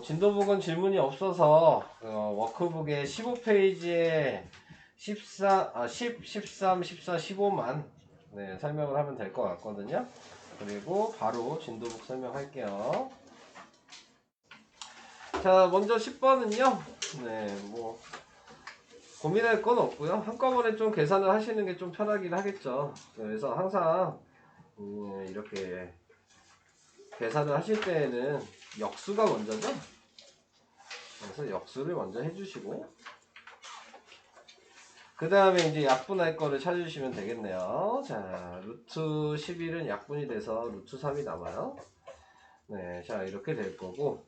진도북은 질문이 없어서 워크북의 15페이지에 10, 13, 14, 15만 설명을 하면 될 것 같거든요. 그리고 바로 진도북 설명할게요. 자, 먼저 10번은요. 고민할 건 없고요. 한꺼번에 좀 계산을 하시는 게 좀 편하긴 하겠죠. 그래서 항상 이렇게 계산을 하실 때에는 역수가 먼저죠. 그래서 역수를 먼저 해주시고 그 다음에 이제 약분할 거를 찾으시면 되겠네요. 자, 루트 11은 약분이 돼서 루트 3이 남아요. 네, 자 이렇게 될 거고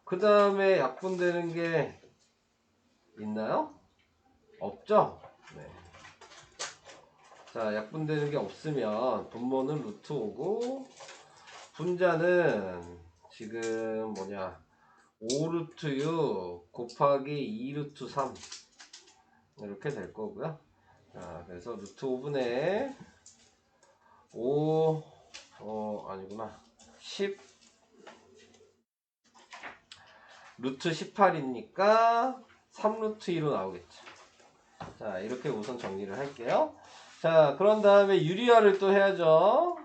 그 다음에 약분되는 게 있나요? 없죠? 네. 자, 약분되는 게 없으면 분모는 루트 5고 분자는 지금 5루트 6 곱하기 2루트 3 이렇게 될 거고요. 자, 그래서 루트 5분의 5 아니구나 10 루트 18이니까 3루트 2로 나오겠죠. 자, 이렇게 우선 정리를 할게요. 자, 그런 다음에 유리화를 또 해야죠.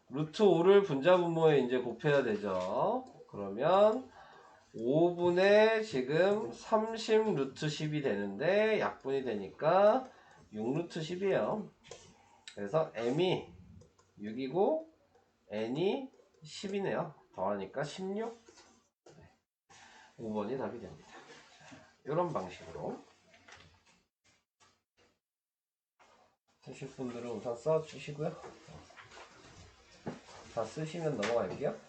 루트 5를 분자 분모에 이제 곱해야 되죠. 그러면 5분의 지금 30 루트 10이 되는데 약분이 되니까 6 루트 10이에요. 그래서 m이 6이고 n이 10이네요. 더하니까 16. 5번이 답이 됩니다. 이런 방식으로 쓰실 분들은 우선 써주시고요. 다 쓰시면 넘어갈게요.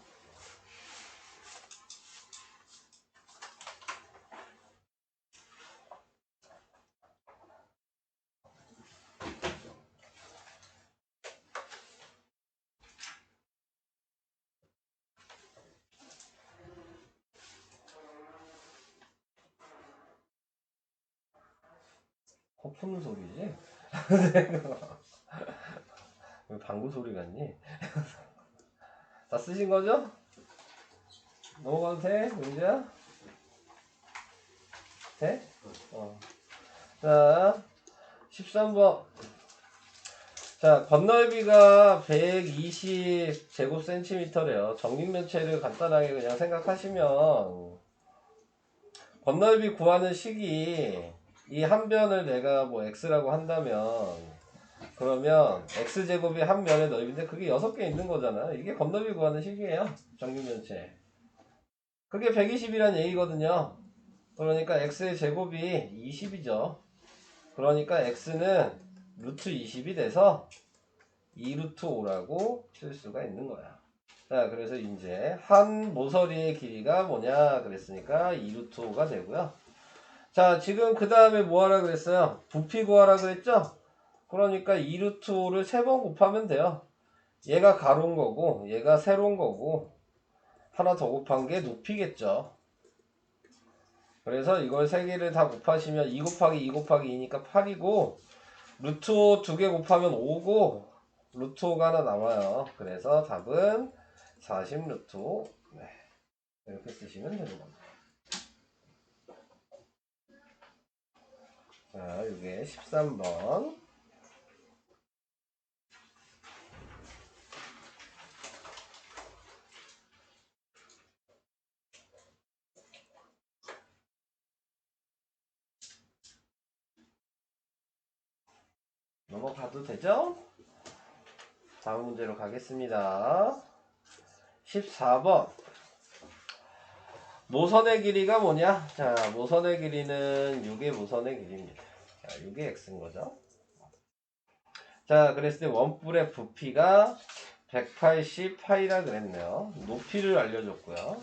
코 푸는 소리지? 왜 방구 소리 같니? 다 쓰신 거죠? 넘어가도 돼? 문제야? 돼? 자, 13번. 자, 건널비가 120 제곱센티미터래요. 정육면체를 간단하게 그냥 생각하시면 건널비 구하는 식이 이 한 변을 내가 뭐 x라고 한다면 그러면 x제곱이 한 면의 넓이인데 그게 6개 있는 거잖아. 이게 건널비 구하는 식이에요. 정육면체. 그게 120이란 얘기거든요. 그러니까 x의 제곱이 20이죠. 그러니까 x는 루트 20이 돼서 2루트 5라고 쓸 수가 있는 거야. 자, 그래서 이제 한 모서리의 길이가 뭐냐 그랬으니까 2루트 5가 되고요. 자, 지금 그 다음에 뭐 하라 그랬어요? 부피 구하라 그랬죠? 그러니까 2루트 5를 3번 곱하면 돼요. 얘가 가로인 거고 얘가 세로인 거고 하나 더 곱한 게 높이겠죠. 그래서 이걸 3개를 다 곱하시면 2 곱하기 2 곱하기 2니까 8이고 루트 5 2개 곱하면 5고 루트 5가 하나 남아요. 그래서 답은 40 루트 5 이렇게 쓰시면 되는 겁니다. 자, 이게 13번. 넘어가도 되죠? 다음 문제로 가겠습니다. 14번. 모선의 길이가 뭐냐? 자, 모선의 길이는 6의 모선의 길이입니다. 자, 6의 x인 거죠. 자, 그랬을 때 원뿔의 부피가 180파이라 그랬네요. 높이를 알려줬고요.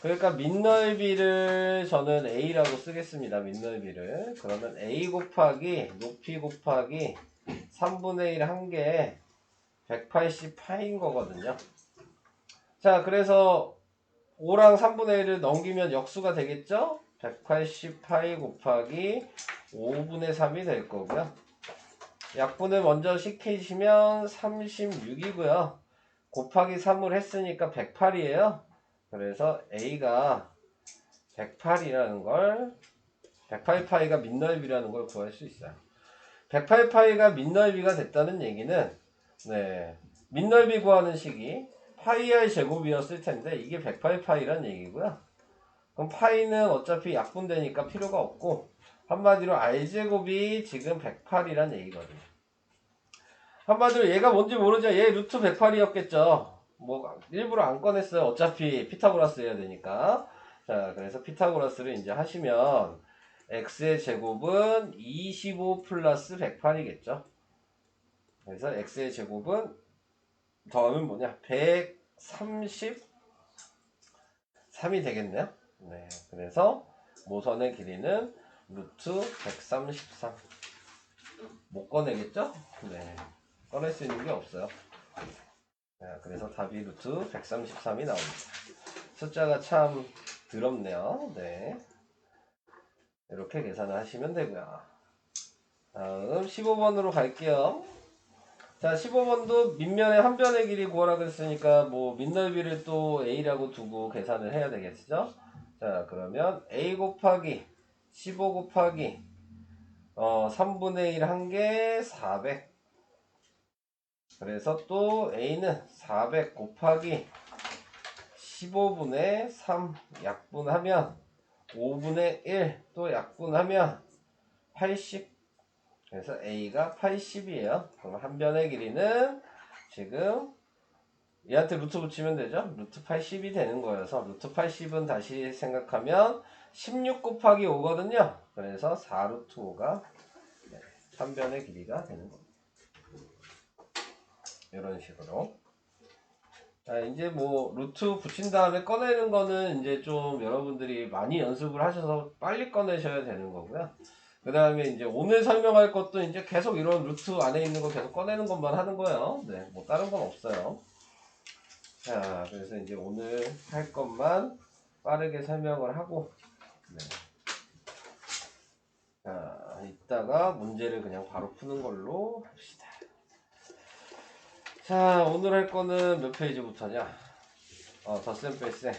그러니까 밑넓이를 저는 a라고 쓰겠습니다. 밑넓이를. 그러면 a 곱하기 높이 곱하기 3분의 1 한 개 180파인 거거든요. 자, 그래서 5랑 3분의 1을 넘기면 역수가 되겠죠? 180파이 곱하기 5분의 3이 될 거고요. 약분을 먼저 시키시면 36이고요. 곱하기 3을 했으니까 108이에요. 그래서 A가 108이라는 걸 108파이가 밑넓이라는 걸 구할 수 있어요. 108파이가 밑넓이가 됐다는 얘기는 네, 밑넓이 구하는 식이 파이 제곱이었을 텐데 이게 108파이란 얘기고요. 그럼 파이는 어차피 약분되니까 필요가 없고 한마디로 r제곱이 지금 108이란 얘기거든요. 한마디로 얘가 뭔지 모르죠. 얘 루트 108이었겠죠. 뭐 일부러 안 꺼냈어요. 어차피 피타고라스 해야 되니까. 자, 그래서 피타고라스를 이제 하시면 x의 제곱은 25 플러스 108이겠죠. 그래서 x의 제곱은 더하면 뭐냐? 133이 되겠네요. 네, 그래서 모선의 길이는 루트 133. 못 꺼내겠죠? 네, 꺼낼 수 있는 게 없어요. 자, 그래서 답이 루트 133이 나옵니다. 숫자가 참 더럽네요. 네, 이렇게 계산을 하시면 되고요. 다음 15번으로 갈게요. 자, 15번도 밑면의 한 변의 길이 구하라 그랬으니까 뭐 밑넓이를 또 a라고 두고 계산을 해야 되겠죠? 자, 그러면 a 곱하기 15 곱하기 3분의 1 한 개 400. 그래서 또 a는 400 곱하기 15분의 3 약분하면 5분의 1 또 약분하면 80. 그래서 a가 80이에요. 그럼 한 변의 길이는 지금 얘한테 루트 붙이면 되죠. 루트 80이 되는 거여서 루트 80은 다시 생각하면 16 곱하기 5거든요. 그래서 4루트 5가 한 변의 길이가 되는 겁니다. 이런 식으로. 자, 이제 뭐 루트 붙인 다음에 꺼내는 거는 이제 좀 여러분들이 많이 연습을 하셔서 빨리 꺼내셔야 되는 거고요. 그 다음에 이제 오늘 설명할 것도 이제 계속 이런 루트 안에 있는 거 계속 꺼내는 것만 하는 거예요. 네, 뭐 다른 건 없어요. 자, 그래서 이제 오늘 할 것만 빠르게 설명을 하고, 네. 자, 이따가 문제를 그냥 바로 푸는 걸로 합시다. 자, 오늘 할 거는 몇 페이지부터냐? 덧셈 뺄셈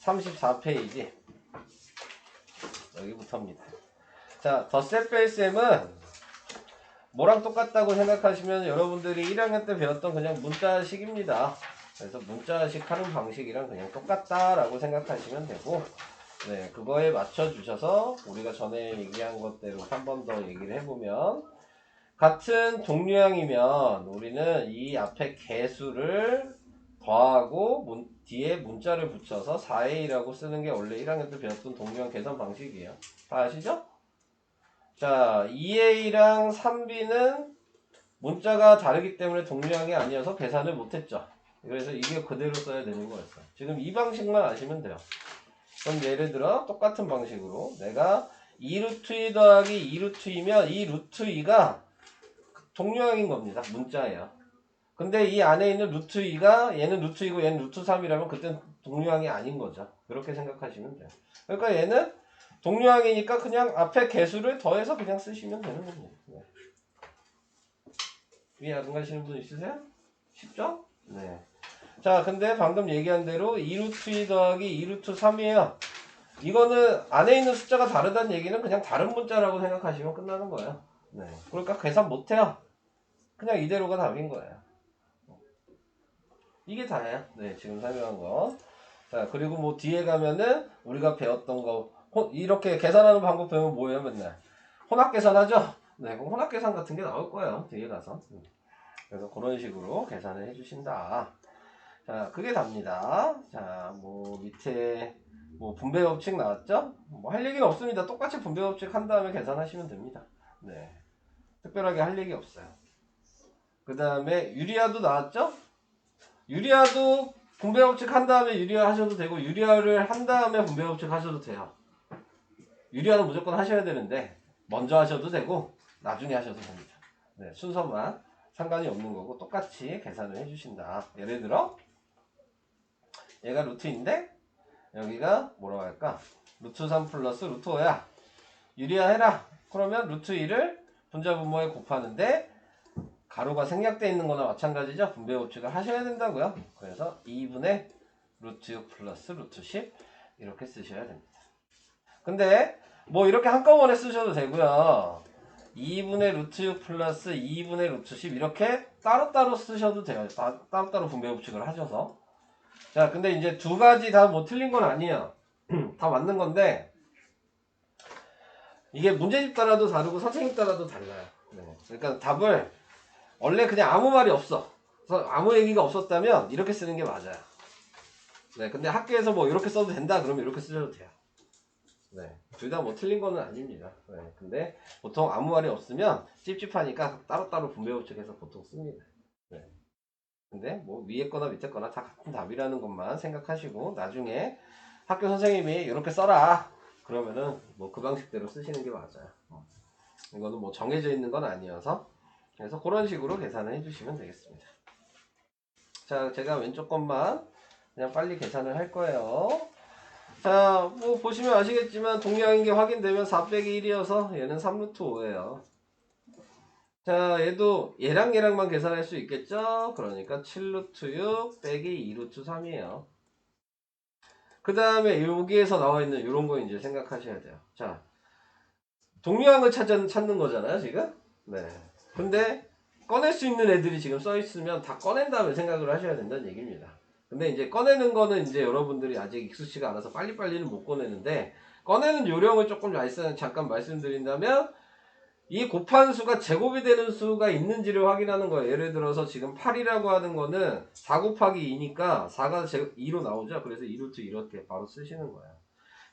34페이지 여기부터입니다. 자, 덧셈 뺄셈은 뭐랑 똑같다고 생각하시면 여러분들이 1학년 때 배웠던 그냥 문자식입니다. 그래서 문자식 하는 방식이랑 그냥 똑같다라고 생각하시면 되고, 네, 그거에 맞춰 주셔서 우리가 전에 얘기한 것대로 한 번 더 얘기를 해보면, 같은 동류항이면 우리는 이 앞에 개수를 더하고 뒤에 문자를 붙여서 4a라고 쓰는 게 원래 1학년 때 배웠던 동류항 계산 방식이에요. 다 아시죠? 자, 2a랑 3b는 문자가 다르기 때문에 동류항이 아니어서 계산을 못했죠. 그래서 이게 그대로 써야 되는 거였어요. 지금 이 방식만 아시면 돼요. 그럼 예를 들어 똑같은 방식으로 내가 2루트 2 더하기 2루트 2면 이 루트 2가 동류항인 겁니다. 문자예요. 근데 이 안에 있는 루트 2가 얘는 루트 2고 얘는 루트 3이라면 그땐 동류항이 아닌 거죠. 그렇게 생각하시면 돼요. 그러니까 얘는 동류항이니까 그냥 앞에 개수를 더해서 그냥 쓰시면 되는 겁니다. 네. 위에 안 가시는 분 있으세요? 쉽죠? 네. 자, 근데 방금 얘기한 대로 2루트 2 더하기 2루트 3이에요. 이거는 안에 있는 숫자가 다르다는 얘기는 그냥 다른 문자라고 생각하시면 끝나는 거예요. 네. 그러니까 계산 못해요. 그냥 이대로가 답인 거예요. 이게 다예요. 네, 지금 설명한 거. 자, 그리고 뭐 뒤에 가면은 우리가 배웠던 거 이렇게 계산하는 방법 배우면 뭐예요, 맨날? 혼합 계산하죠? 네, 그럼 혼합 계산 같은 게 나올 거예요. 뒤에 가서. 그래서 그런 식으로 계산을 해주신다. 자, 그게 답니다. 자, 뭐 밑에 뭐 분배 법칙 나왔죠? 뭐 할 얘기는 없습니다. 똑같이 분배 법칙 한 다음에 계산하시면 됩니다. 네, 특별하게 할 얘기 없어요. 그 다음에 유리아도 나왔죠? 유리아도 분배 법칙 한 다음에 유리아 하셔도 되고 유리아를 한 다음에 분배 법칙 하셔도 돼요. 유리아는 무조건 하셔야 되는데 먼저 하셔도 되고 나중에 하셔도 됩니다. 네, 순서만 상관이 없는 거고 똑같이 계산을 해주신다. 예를 들어 얘가 루트인데 여기가 뭐라고 할까? 루트 3 플러스 루트 5야. 유리아 해라. 그러면 루트 2를 분자분모에 곱하는데 가로가 생략되어 있는 거나 마찬가지죠. 분배 법칙을 하셔야 된다고요. 그래서 2분의 루트 6 플러스 루트 10 이렇게 쓰셔야 됩니다. 근데 뭐 이렇게 한꺼번에 쓰셔도 되고요. 2분의 루트 6 플러스 2분의 루트 10 이렇게 따로따로 쓰셔도 돼요. 따로따로 분배 법칙을 하셔서. 자, 근데 이제 두 가지 다 뭐 틀린 건 아니에요. 다 맞는 건데 이게 문제집 따라도 다르고 선생님 따라도 달라요. 네. 그러니까 답을 원래 그냥 아무 말이 없어. 그래서 아무 얘기가 없었다면 이렇게 쓰는 게 맞아요. 네, 근데 학교에서 뭐 이렇게 써도 된다 그러면 이렇게 쓰셔도 돼요. 네, 둘 다 뭐 틀린 거는 아닙니다. 네, 근데 보통 아무 말이 없으면 찝찝하니까 따로따로 분배 법칙해서 보통 씁니다. 네. 근데 뭐 위에 거나 밑에 거나 다 같은 답이라는 것만 생각하시고 나중에 학교 선생님이 이렇게 써라 그러면은 뭐 그 방식대로 쓰시는 게 맞아요. 이거는 뭐 정해져 있는 건 아니어서 그래서 그런 식으로 계산을 해주시면 되겠습니다. 자, 제가 왼쪽 것만 그냥 빨리 계산을 할 거예요. 자, 뭐 보시면 아시겠지만 동량인 게 확인되면 4 빼기 1이어서 얘는 3루트 5예요. 자, 얘도 얘랑만 계산할 수 있겠죠? 그러니까 7루트 6 빼기 2루트 3이에요. 그 다음에 여기에서 나와 있는 이런 거 이제 생각하셔야 돼요. 자, 동량을 찾는 거잖아요, 지금? 네. 근데 꺼낼 수 있는 애들이 지금 써 있으면 다 꺼낸 다음에 생각을 하셔야 된다는 얘기입니다. 근데 이제 꺼내는 거는 이제 여러분들이 아직 익숙치가 않아서 빨리빨리는 못 꺼내는데 꺼내는 요령을 조금 잠깐 말씀드린다면 이 곱한 수가 제곱이 되는 수가 있는지를 확인하는 거예요. 예를 들어서 지금 8이라고 하는 거는 4 곱하기 2니까 4가 2로 나오죠. 그래서 2루트 이렇게 바로 쓰시는 거예요.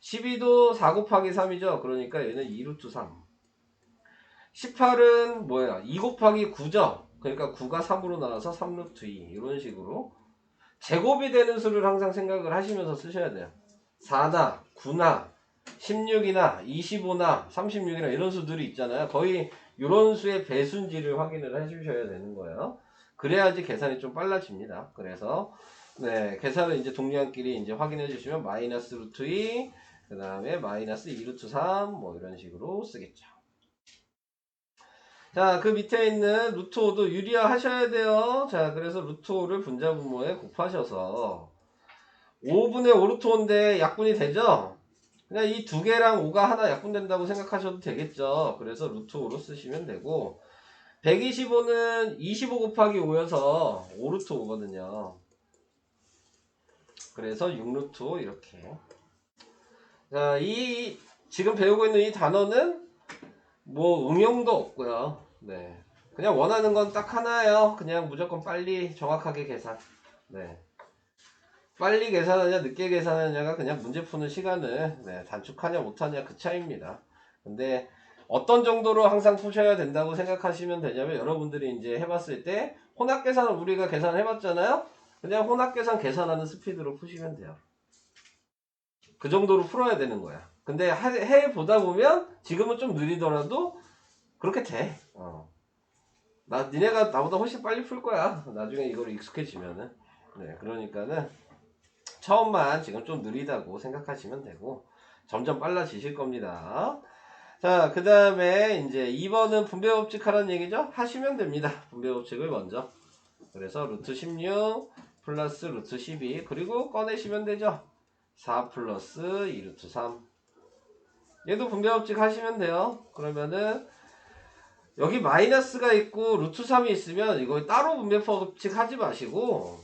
12도 4 곱하기 3이죠. 그러니까 얘는 2루트 3. 18은 뭐야? 2 곱하기 9죠. 그러니까 9가 3으로 나와서 3루트 2. 이런 식으로 제곱이 되는 수를 항상 생각을 하시면서 쓰셔야 돼요. 4나 9나 16이나 25나 36이나 이런 수들이 있잖아요. 거의 이런 수의 배수인지를 확인을 해주셔야 되는 거예요. 그래야지 계산이 좀 빨라집니다. 그래서 네, 계산을 이제 동량끼리 이제 확인해 주시면 마이너스 루트 2, 그 다음에 마이너스 2 루트 3, 뭐 이런 식으로 쓰겠죠. 자, 그 밑에 있는 루트 5도 유리화 하셔야 돼요. 자, 그래서 루트 5를 분자분모에 곱하셔서 5분의 5 루트 5인데 약분이 되죠? 그냥 이 두 개랑 5가 하나 약분된다고 생각하셔도 되겠죠. 그래서 루트 5로 쓰시면 되고 125는 25 곱하기 5여서 5 루트 5거든요. 그래서 6 루트 5 이렇게. 자, 이 지금 배우고 있는 이 단어는 뭐 응용도 없고요. 네, 그냥 원하는 건 딱 하나예요. 그냥 무조건 빨리 정확하게 계산. 네, 빨리 계산하냐 늦게 계산하냐가 그냥 문제 푸는 시간을 네, 단축하냐 못하냐 그 차이입니다. 근데 어떤 정도로 항상 푸셔야 된다고 생각하시면 되냐면 여러분들이 이제 해봤을 때 혼합계산을 우리가 계산을 해봤잖아요. 그냥 혼합계산 계산하는 스피드로 푸시면 돼요. 그 정도로 풀어야 되는 거야. 근데 해보다 보면 지금은 좀 느리더라도 그렇게 돼. 니네가 나보다 훨씬 빨리 풀 거야. 나중에 이걸 익숙해지면은. 네, 그러니까는 처음만 지금 좀 느리다고 생각하시면 되고 점점 빨라지실 겁니다. 자, 그 다음에 이제 2번은 분배법칙 하라는 얘기죠. 하시면 됩니다. 분배법칙을 먼저. 그래서 루트 16 플러스 루트 12 그리고 꺼내시면 되죠. 4 플러스 2 루트 3. 얘도 분배법칙 하시면 돼요. 그러면은 여기 마이너스가 있고 루트 3이 있으면 이거 따로 분배법칙 하지 마시고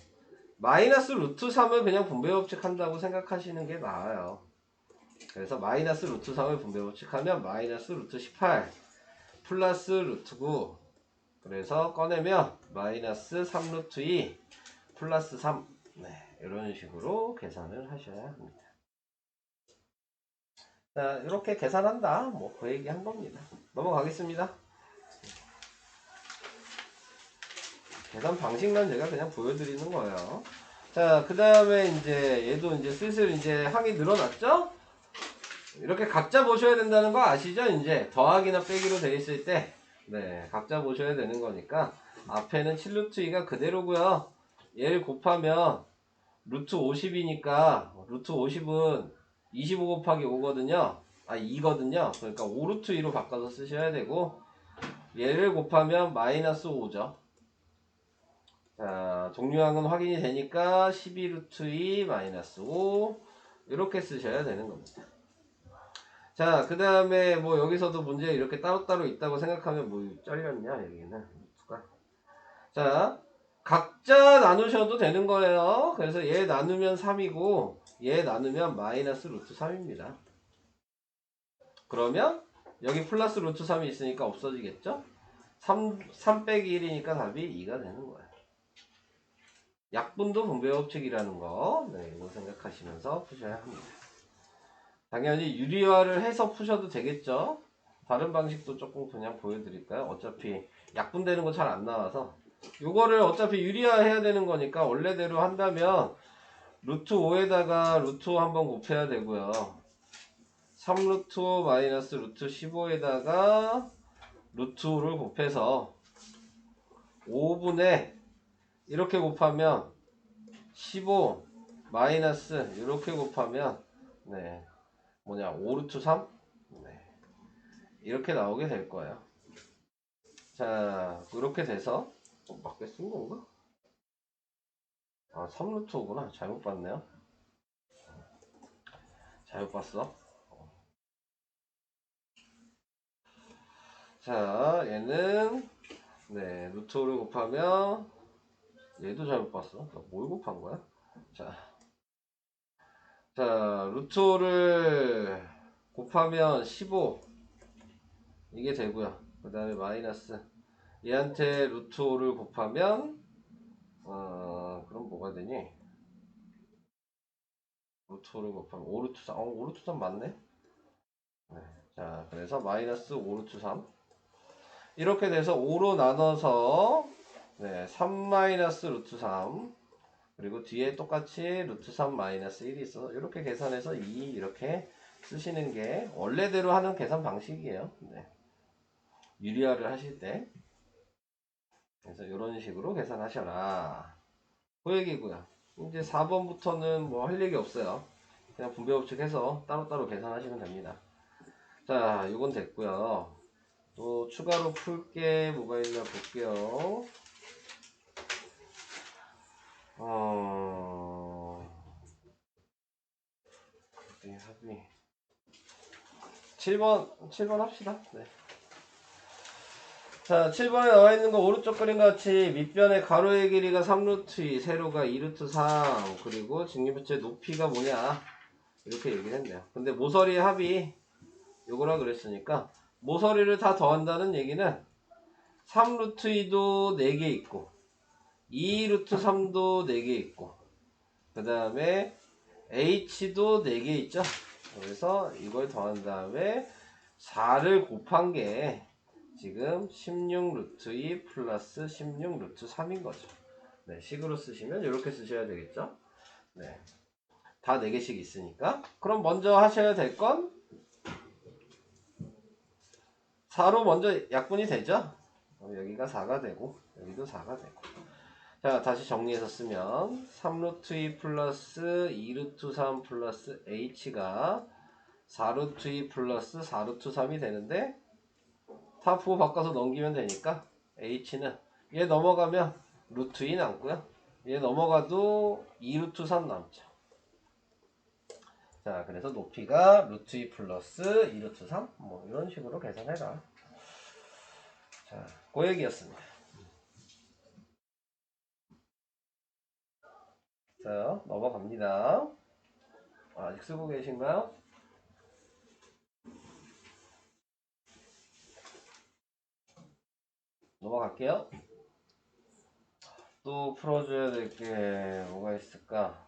마이너스 루트 3을 그냥 분배법칙 한다고 생각하시는 게 나아요. 그래서 마이너스 루트 3을 분배법칙 하면 마이너스 루트 18 플러스 루트 9 그래서 꺼내면 마이너스 3 루트 2 플러스 3 네, 이런 식으로 계산을 하셔야 합니다. 자, 이렇게 계산한다. 뭐 그 얘기 한 겁니다. 넘어가겠습니다. 계산 방식만 제가 그냥 보여드리는 거예요. 자, 그 다음에 이제 얘도 이제 슬슬 이제 항이 늘어났죠? 이렇게 각자 보셔야 된다는 거 아시죠? 이제 더하기나 빼기로 되어 있을 때, 네, 각자 보셔야 되는 거니까 앞에는 7루트 2가 그대로고요. 얘를 곱하면 루트 50이니까 루트 50은 25 곱하기 5거든요. 아, 2거든요. 그러니까 5루트 2로 바꿔서 쓰셔야 되고 얘를 곱하면 마이너스 5죠. 자, 종류항은 확인이 되니까 12 루트 2 마이너스 5 이렇게 쓰셔야 되는 겁니다. 자, 그 다음에 뭐 여기서도 문제 이렇게 따로따로 있다고 생각하면 뭐 잘렸냐 여기는 루트가. 자, 각자 나누셔도 되는 거예요. 그래서 얘 나누면 3이고 얘 나누면 마이너스 루트 3입니다. 그러면 여기 플러스 루트 3이 있으니까 없어지겠죠? 3 빼기 1이니까 답이 2가 되는 거예요. 약분도 분배법칙이라는 거, 네, 이거 생각하시면서 푸셔야 합니다. 당연히 유리화를 해서 푸셔도 되겠죠? 다른 방식도 조금 그냥 보여드릴까요? 어차피 약분되는 거 잘 안 나와서 요거를 어차피 유리화 해야 되는 거니까 원래대로 한다면 루트 5에다가 루트 5 한번 곱해야 되고요. 3 루트 5 마이너스 루트 15에다가 루트 5를 곱해서 5분의 이렇게 곱하면 15 마이너스 이렇게 곱하면 네 뭐냐 5 루트 3 네, 이렇게 나오게 될 거예요. 자 이렇게 돼서 맞게 쓴 건가? 아 3 루트 5구나. 잘못 봤네요. 잘못 봤어. 자 얘는 네 루트 5를 곱하면 얘도 잘못 봤어. 뭘 곱한 거야? 자 루트 5를 곱하면 15 이게 되고요. 그 다음에 마이너스 얘한테 루트 5를 곱하면 그럼 뭐가 되니? 루트 5를 곱하면 5 루트 3 5 루트 3 맞네? 네. 자 그래서 마이너스 5 루트 3 이렇게 돼서 5로 나눠서 네, 3 마이너스 루트 3 그리고 뒤에 똑같이 루트 3 마이너스 1이 있어서 이렇게 계산해서 2 이렇게 쓰시는 게 원래대로 하는 계산 방식이에요. 네. 유리화를 하실 때 그래서 이런 식으로 계산하셔라 그 얘기고요. 이제 4번부터는 뭐 할 얘기 없어요. 그냥 분배법칙 해서 따로따로 계산하시면 됩니다. 자 이건 됐고요. 또 추가로 풀 게 뭐가 있나 볼게요. 합의 7번 합시다. 네. 자 7번에 나와 있는 거 오른쪽 그림 같이 밑변의 가로의 길이가 3루트 2 세로가 2루트 3 그리고 직립부채 높이가 뭐냐 이렇게 얘기를 했네요. 근데 모서리의 합이 요거라 그랬으니까 모서리를 다 더한다는 얘기는 3루트 2도 4개 있고 2루트 3도 4개 있고 그 다음에 h도 4개 있죠. 그래서 이걸 더한 다음에 4를 곱한 게 지금 16 루트 2 플러스 16 루트 3인 거죠. 네, 식으로 쓰시면 이렇게 쓰셔야 되겠죠. 네, 다 4개씩 있으니까. 그럼 먼저 하셔야 될 건 4로 먼저 약분이 되죠. 여기가 4가 되고 여기도 4가 되고. 자 다시 정리해서 쓰면 3루트 2 플러스 2루트 3 플러스 h가 4루트 2 플러스 4루트 3이 되는데 다 부호 바꿔서 넘기면 되니까 h는 얘 넘어가면 루트 2 남고요. 얘 넘어가도 2루트 3 남죠. 자 그래서 높이가 루트 2 플러스 2루트 3 뭐 이런 식으로 계산해라. 자 그 얘기였습니다. 자 넘어갑니다. 아직 쓰고 계신가요? 넘어갈게요. 또 풀어줘야 될 게 뭐가 있을까?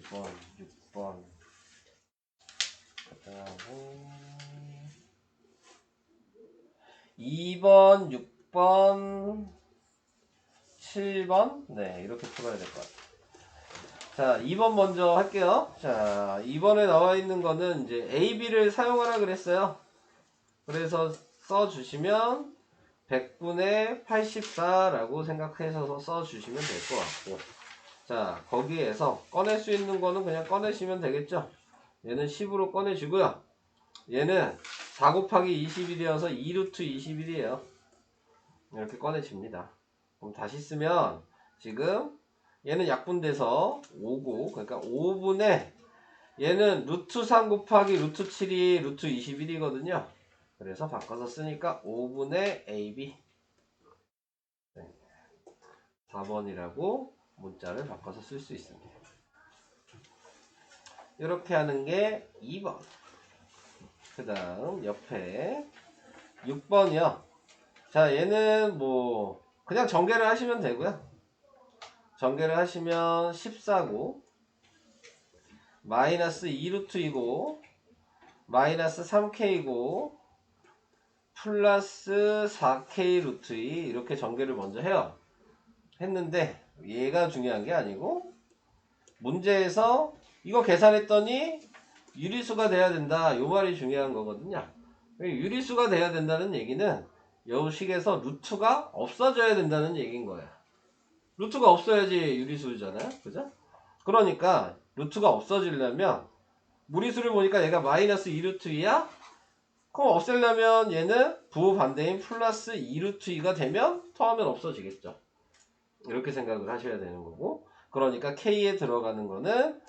2번, 6번, 그 다음에 2번, 6번, 7번? 네, 이렇게 풀어야 될 것 같아요. 자, 2번 먼저 할게요. 자, 2번에 나와 있는 거는 이제 A, B를 사용하라 그랬어요. 그래서 써주시면 100분의 84라고 생각하셔서 써주시면 될 것 같고, 자 거기에서 꺼낼 수 있는 거는 그냥 꺼내시면 되겠죠. 얘는 10으로 꺼내주고요. 얘는 4 곱하기 21이어서 2루트 21이에요. 이렇게 꺼내집니다. 그럼 다시 쓰면 지금 얘는 약분돼서 5고, 그러니까 5분의 얘는 루트 3 곱하기 루트 7이 루트 21이거든요. 그래서 바꿔서 쓰니까 5분의 AB 4번이라고 문자를 바꿔서 쓸 수 있습니다. 이렇게 하는 게 2번. 그 다음 옆에 6번이요. 자, 얘는 뭐 그냥 전개를 하시면 되고요. 전개를 하시면 14고 마이너스 2루트이고 마이너스 3k이고 플러스 4k 루트 2 이렇게 전개를 먼저 해요. 했는데 얘가 중요한 게 아니고 문제에서 이거 계산했더니 유리수가 돼야 된다. 요 말이 중요한 거거든요. 유리수가 돼야 된다는 얘기는 요 식에서 루트가 없어져야 된다는 얘기인 거예요. 루트가 없어야지 유리수잖아요. 그죠? 그러니까 루트가 없어지려면 무리수를 보니까 얘가 마이너스 2루트 2야? 그럼 없애려면 얘는 부호 반대인 플러스 2루트 2가 되면 더하면 없어지겠죠. 이렇게 생각을 하셔야 되는 거고, 그러니까 K에 들어가는 거는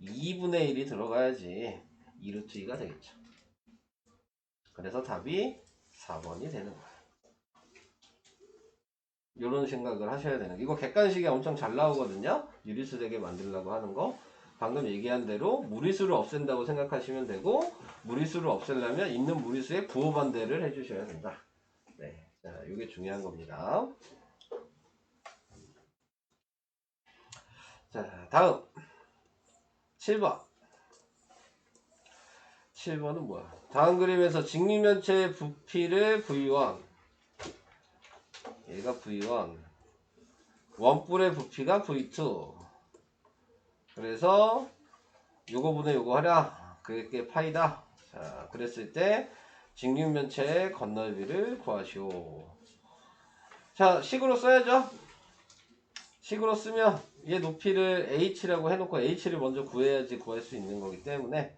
2분의 1이 들어가야지 2루트 2가 되겠죠. 그래서 답이 4번이 되는 거예요. 이런 생각을 하셔야 되는 거. 이거 객관식에 엄청 잘 나오거든요. 유리수 되게 만들려고 하는 거. 방금 얘기한 대로 무리수를 없앤다고 생각하시면 되고, 무리수를 없애려면 있는 무리수의 부호 반대를 해주셔야 된다. 네, 자, 이게 중요한 겁니다. 자, 다음 7번. 7번은 뭐야? 다음 그림에서 직립면체의 부피를 V1, 얘가 V1, 원뿔의 부피가 V2. 그래서 요거분의 요거 하랴, 그게 파이다. 자, 그랬을 때 직립면체의 건널비를 구하시오. 자, 식으로 써야죠. 식으로 쓰면 얘 높이를 h라고 해놓고 h를 먼저 구해야지 구할 수 있는 거기 때문에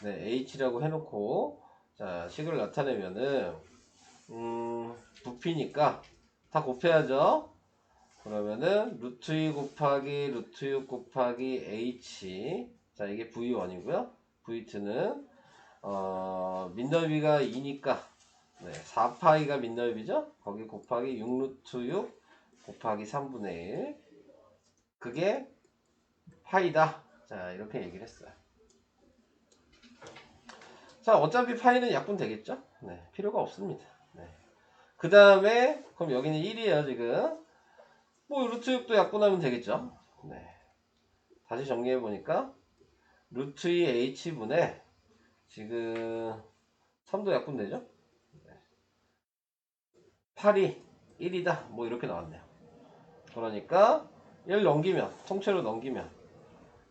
네, h라고 해놓고 자, 식을 나타내면은 부피니까 다 곱해야죠. 그러면은 루트 2 곱하기 루트 6 곱하기 h, 자 이게 v1이고요. v2는 민넓이가 2니까 네, 4파이가 민넓이죠. 거기 곱하기 6 루트 6 곱하기 3분의 1, 그게 파이다. 자 이렇게 얘기를 했어요. 자 어차피 파이는 약분 되겠죠. 네, 필요가 없습니다. 네. 그 다음에 그럼 여기는 1이에요 지금. 뭐 루트 6도 약분하면 되겠죠. 네. 다시 정리해 보니까 루트 2 h분의 지금 3도 약분되죠. 8이 1이다 뭐 이렇게 나왔네요. 그러니까 1 넘기면, 통째로 넘기면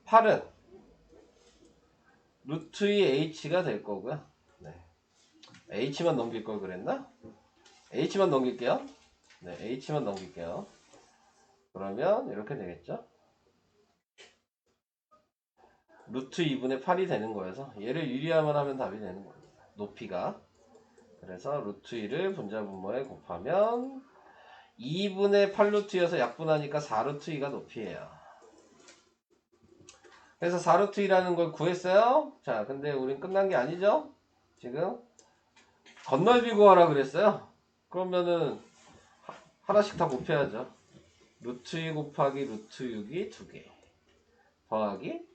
8은 루트 2 h가 될 거고요. 네. h만 넘길 걸 그랬나? h만 넘길게요. 네, h만 넘길게요. 그러면 이렇게 되겠죠. 루트 2분의 8이 되는 거여서 얘를 유리화만 하면 답이 되는 겁니다. 높이가. 그래서 루트 2를 분자분모에 곱하면 2분의 8루트여서 약분하니까 4루트 2가 높이에요. 그래서 4루트 2라는 걸 구했어요. 자, 근데 우린 끝난 게 아니죠? 지금 건널비 구하라 그랬어요. 그러면은 하나씩 다 곱해야죠. 루트 2 곱하기 루트 6이 2개 더하기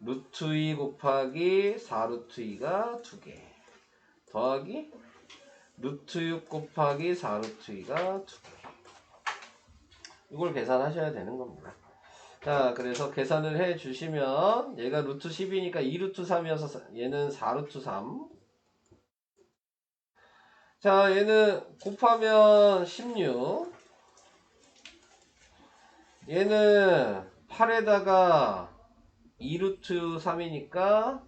루트 2 곱하기 4루트 2가 2개 더하기 루트 6 곱하기 4루트 2가 2개. 이걸 계산하셔야 되는 겁니다. 자, 그래서 계산을 해 주시면 얘가 루트 10이니까 2루트 3이어서 얘는 4루트 3. 자, 얘는 곱하면 16. 얘는 8에다가 2루트 3이니까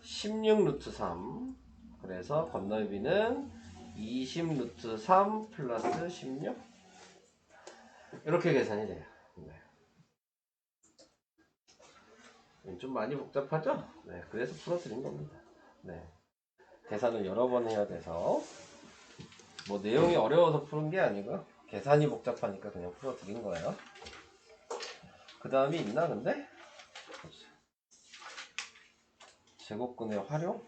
16루트 3. 그래서 건널비는 20루트 3 플러스 16. 이렇게 계산이 돼요. 네. 좀 많이 복잡하죠? 네, 그래서 풀어드린 겁니다. 네. 계산을 여러 번 해야 돼서. 뭐 내용이 어려워서 푸는 게 아니고 계산이 복잡하니까 그냥 풀어드린 거예요. 그 다음이 있나 근데? 제곱근의 활용?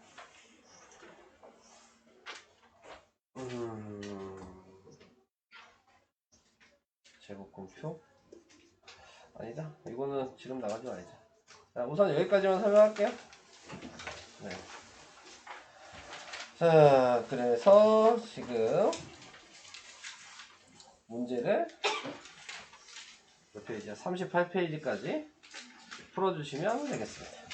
제곱근표? 아니다. 이거는 지금 나가지 말자. 자, 우선 여기까지만 설명할게요. 네. 자, 그래서 지금 문제를 몇 페이지야? 38페이지까지 풀어주시면 되겠습니다.